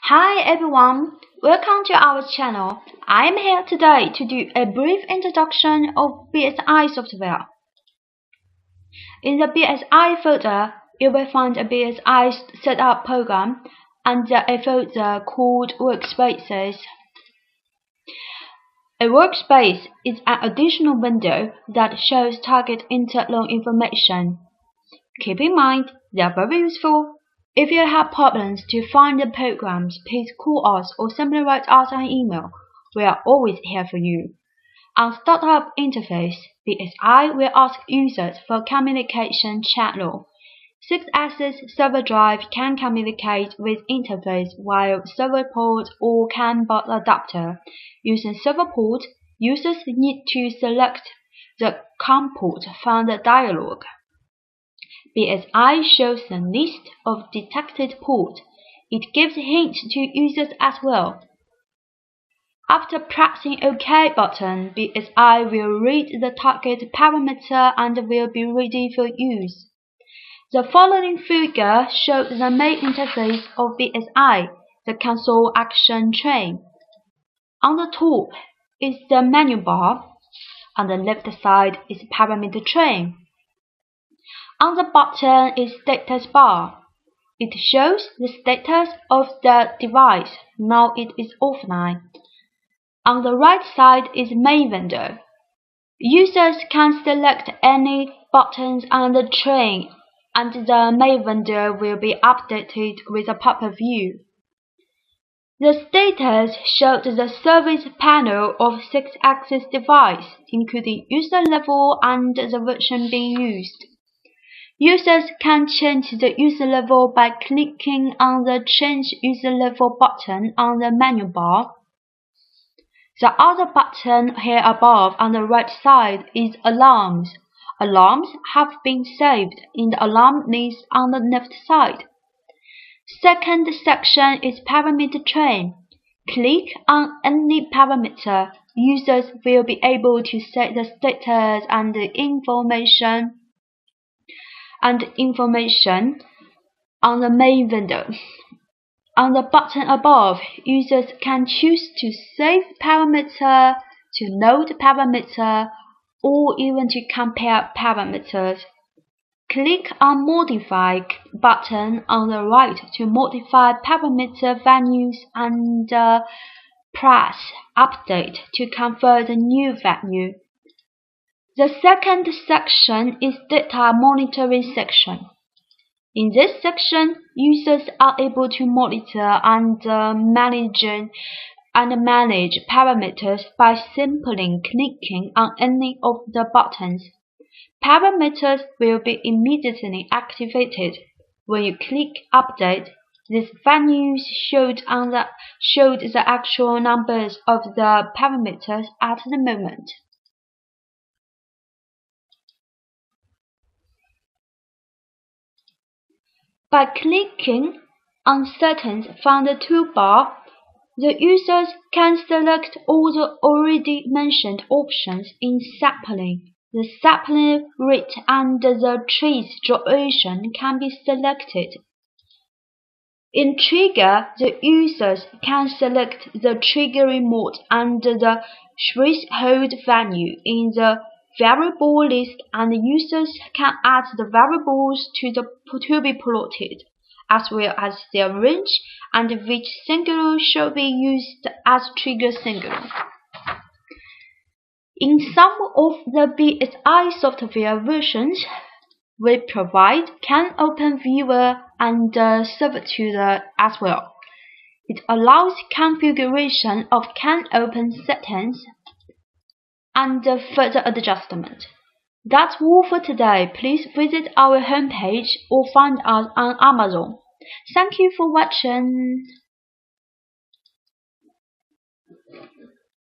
Hi everyone, welcome to our channel. I am here today to do a brief introduction of BSI software. In the BSI folder, you will find a BSI setup program and a folder called Workspaces. A workspace is an additional window that shows target internal information. Keep in mind, they are very useful. If you have problems to find the programs, please call us or simply write us an email. We are always here for you. On Startup Interface, BSI will ask users for communication channel. 6-axis server drive can communicate with interface via server port or CAN bus adapter. Using server port, users need to select the CAN port from the dialog. BSI shows the list of detected ports. It gives hints to users as well. After pressing OK button, BSI will read the target parameter and will be ready for use. The following figure shows the main interface of BSI, the console action train. On the top is the menu bar. On the left side is parameter train. On the bottom is status bar. It shows the status of the device. Now it is offline. On the right side is main window. Users can select any buttons on the train and the main window will be updated with a pop-up view. The status shows the service panel of 6-axis device, including user level and the version being used. Users can change the user level by clicking on the Change User Level button on the menu bar. The other button here above on the right side is Alarms. Alarms have been saved in the alarm list on the left side. Second section is Parameter Train. Click on any parameter. Users will be able to set the status and the information on the main window. On the button above, users can choose to save parameter, to load parameter, or even to compare parameters. Click on Modify button on the right to modify parameter values and press Update to convert the new value. The second section is Data Monitoring section. In this section, users are able to monitor and manage parameters by simply clicking on any of the buttons. Parameters will be immediately activated. When you click Update, these values showed the actual numbers of the parameters at the moment. By clicking on Settings from the toolbar, the users can select all the already mentioned options in sampling. The sampling rate and the trace duration can be selected. In Trigger, the users can select the triggering mode and the threshold value in the variable list, and users can add the variables to be plotted, as well as their range and which single should be used as trigger single. In some of the BSI software versions, we provide CAN Open Viewer and Server Tutor as well. It allows configuration of CAN Open settings and further adjustment. That's all for today. Please visit our homepage or find us on Amazon. Thank you for watching.